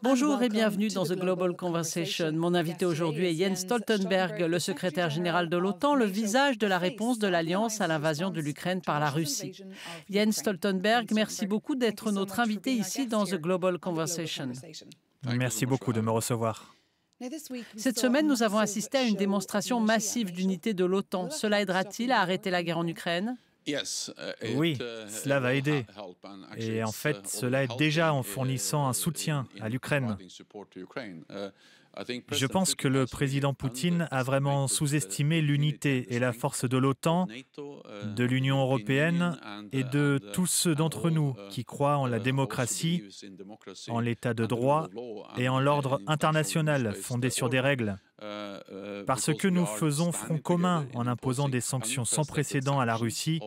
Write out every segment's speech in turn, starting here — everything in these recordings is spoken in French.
Bonjour et bienvenue dans The Global Conversation. Mon invité aujourd'hui est Jens Stoltenberg, le secrétaire général de l'OTAN, le visage de la réponse de l'Alliance à l'invasion de l'Ukraine par la Russie. Jens Stoltenberg, merci beaucoup d'être notre invité ici dans The Global Conversation. Merci beaucoup de me recevoir. Cette semaine, nous avons assisté à une démonstration massive d'unité de l'OTAN. Cela aidera-t-il à arrêter la guerre en Ukraine ? Oui, cela va aider. Et en fait, cela aide déjà en fournissant un soutien à l'Ukraine. Je pense que le président Poutine a vraiment sous-estimé l'unité et la force de l'OTAN, de l'Union européenne et de tous ceux d'entre nous qui croient en la démocratie, en l'état de droit et en l'ordre international fondé sur des règles. Parce que nous faisons front commun en imposant des sanctions sans précédent à la Russie,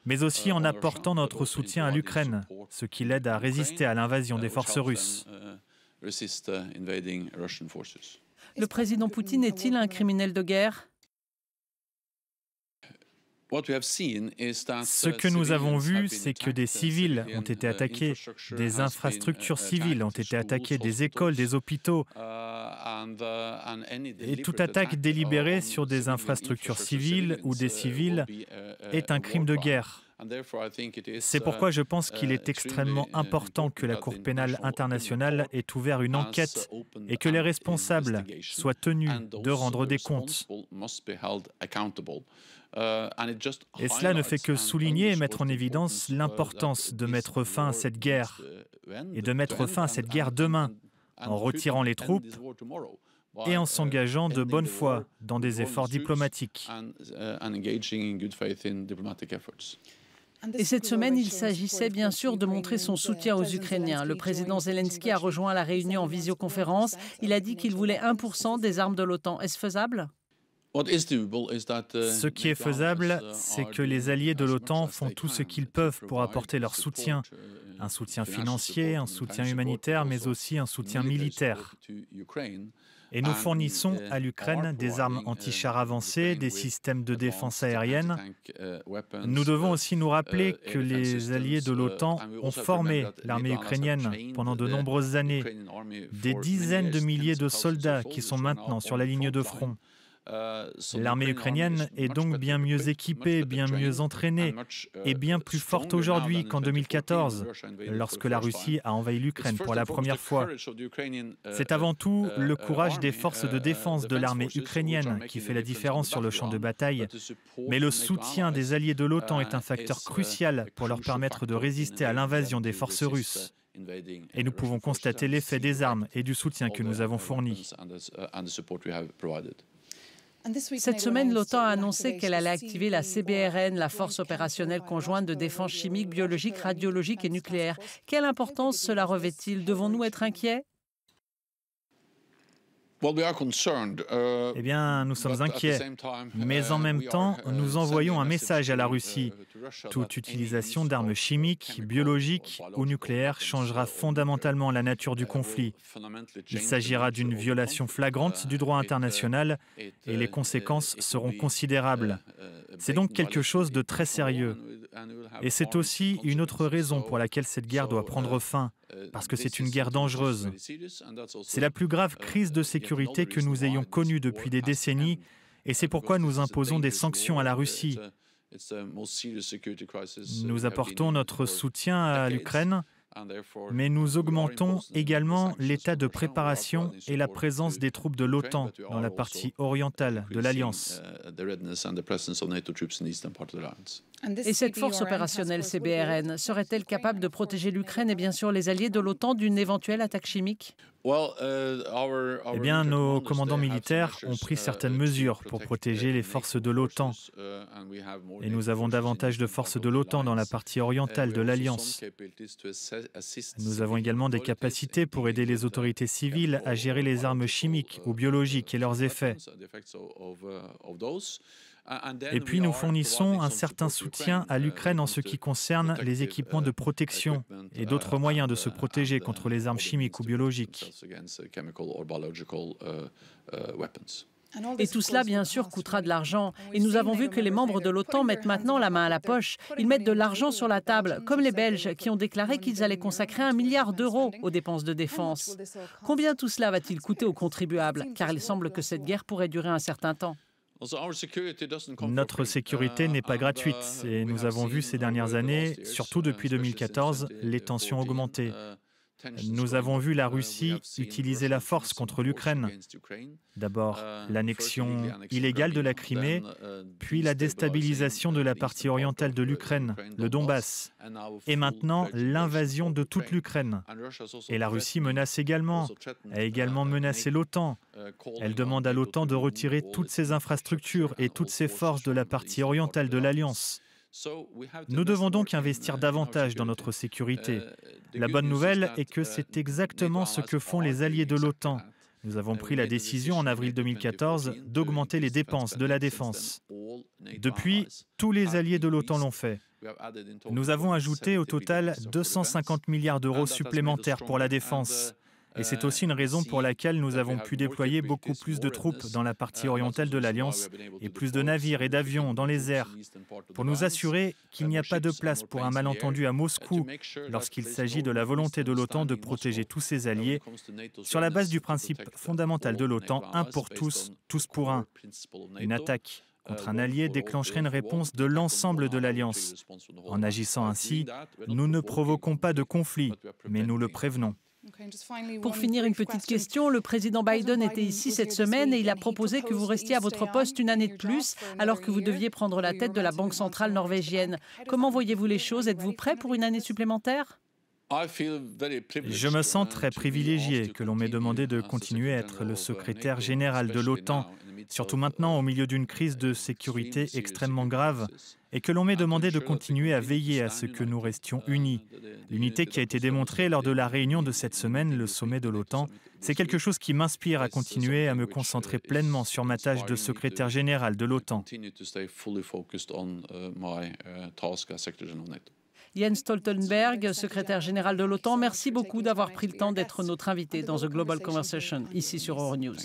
mais aussi en apportant notre soutien à l'Ukraine, ce qui l'aide à résister à l'invasion des forces russes. Le président Poutine est-il un criminel de guerre ? Ce que nous avons vu, c'est que des civils ont été attaqués, des infrastructures civiles ont été attaquées, des écoles, des hôpitaux. Et toute attaque délibérée sur des infrastructures civiles ou des civils est un crime de guerre. C'est pourquoi je pense qu'il est extrêmement important que la Cour pénale internationale ait ouvert une enquête et que les responsables soient tenus de rendre des comptes. Et cela ne fait que souligner et mettre en évidence l'importance de mettre fin à cette guerre et de mettre fin à cette guerre demain en retirant les troupes et en s'engageant de bonne foi dans des efforts diplomatiques. Et cette semaine, il s'agissait bien sûr de montrer son soutien aux Ukrainiens. Le président Zelensky a rejoint la réunion en visioconférence. Il a dit qu'il voulait 1% des armes de l'OTAN. Est-ce faisable ? Ce qui est faisable, c'est que les alliés de l'OTAN font tout ce qu'ils peuvent pour apporter leur soutien. Un soutien financier, un soutien humanitaire, mais aussi un soutien militaire. Et nous fournissons à l'Ukraine des armes anti-chars avancées, des systèmes de défense aérienne. Nous devons aussi nous rappeler que les alliés de l'OTAN ont formé l'armée ukrainienne pendant de nombreuses années. Des dizaines de milliers de soldats qui sont maintenant sur la ligne de front. L'armée ukrainienne est donc bien mieux équipée, bien mieux entraînée et bien plus forte aujourd'hui qu'en 2014, lorsque la Russie a envahi l'Ukraine pour la première fois. C'est avant tout le courage des forces de défense de l'armée ukrainienne qui fait la différence sur le champ de bataille, mais le soutien des alliés de l'OTAN est un facteur crucial pour leur permettre de résister à l'invasion des forces russes. Et nous pouvons constater l'effet des armes et du soutien que nous avons fournis. Cette semaine, l'OTAN a annoncé qu'elle allait activer la CBRN, la force opérationnelle conjointe de défense chimique, biologique, radiologique et nucléaire. Quelle importance cela revêt-il ? Devons-nous être inquiets ? Eh bien, nous sommes inquiets, mais en même temps, nous envoyons un message à la Russie. Toute utilisation d'armes chimiques, biologiques ou nucléaires changera fondamentalement la nature du conflit. Il s'agira d'une violation flagrante du droit international et les conséquences seront considérables. C'est donc quelque chose de très sérieux. Et c'est aussi une autre raison pour laquelle cette guerre doit prendre fin, parce que c'est une guerre dangereuse. C'est la plus grave crise de sécurité que nous ayons connue depuis des décennies, et c'est pourquoi nous imposons des sanctions à la Russie. Nous apportons notre soutien à l'Ukraine, mais nous augmentons également l'état de préparation et la présence des troupes de l'OTAN dans la partie orientale de l'Alliance. Et cette force opérationnelle CBRN serait-elle capable de protéger l'Ukraine et bien sûr les alliés de l'OTAN d'une éventuelle attaque chimique ? Eh bien, nos commandants militaires ont pris certaines mesures pour protéger les forces de l'OTAN. Et nous avons davantage de forces de l'OTAN dans la partie orientale de l'Alliance. Nous avons également des capacités pour aider les autorités civiles à gérer les armes chimiques ou biologiques et leurs effets. Et puis nous fournissons un certain soutien à l'Ukraine en ce qui concerne les équipements de protection et d'autres moyens de se protéger contre les armes chimiques ou biologiques. Et tout cela, bien sûr, coûtera de l'argent. Et nous avons vu que les membres de l'OTAN mettent maintenant la main à la poche. Ils mettent de l'argent sur la table, comme les Belges, qui ont déclaré qu'ils allaient consacrer 1 milliard d'euros aux dépenses de défense. Combien tout cela va-t-il coûter aux contribuables? Car il semble que cette guerre pourrait durer un certain temps. Notre sécurité n'est pas gratuite et nous avons vu ces dernières années, surtout depuis 2014, les tensions augmenter. Nous avons vu la Russie utiliser la force contre l'Ukraine. D'abord, l'annexion illégale de la Crimée, puis la déstabilisation de la partie orientale de l'Ukraine, le Donbass, et maintenant l'invasion de toute l'Ukraine. Et la Russie menace également, a également menacé l'OTAN. Elle demande à l'OTAN de retirer toutes ses infrastructures et toutes ses forces de la partie orientale de l'Alliance. Nous devons donc investir davantage dans notre sécurité. La bonne nouvelle est que c'est exactement ce que font les alliés de l'OTAN. Nous avons pris la décision en avril 2014 d'augmenter les dépenses de la défense. Depuis, tous les alliés de l'OTAN l'ont fait. Nous avons ajouté au total 250 milliards d'euros supplémentaires pour la défense. Et c'est aussi une raison pour laquelle nous avons pu déployer beaucoup plus de troupes dans la partie orientale de l'Alliance et plus de navires et d'avions dans les airs, pour nous assurer qu'il n'y a pas de place pour un malentendu à Moscou lorsqu'il s'agit de la volonté de l'OTAN de protéger tous ses alliés sur la base du principe fondamental de l'OTAN, un pour tous, tous pour un. Une attaque contre un allié déclencherait une réponse de l'ensemble de l'Alliance. En agissant ainsi, nous ne provoquons pas de conflit, mais nous le prévenons. Pour finir, une petite question. Le président Biden était ici cette semaine et il a proposé que vous restiez à votre poste une année de plus alors que vous deviez prendre la tête de la Banque centrale norvégienne. Comment voyez-vous les choses? Êtes-vous prêt pour une année supplémentaire? Je me sens très privilégié que l'on m'ait demandé de continuer à être le secrétaire général de l'OTAN, surtout maintenant au milieu d'une crise de sécurité extrêmement grave, et que l'on m'ait demandé de continuer à veiller à ce que nous restions unis. L'unité qui a été démontrée lors de la réunion de cette semaine, le sommet de l'OTAN, c'est quelque chose qui m'inspire à continuer à me concentrer pleinement sur ma tâche de secrétaire général de l'OTAN. Jens Stoltenberg, secrétaire général de l'OTAN, merci beaucoup d'avoir pris le temps d'être notre invité dans The Global Conversation, ici sur Euronews.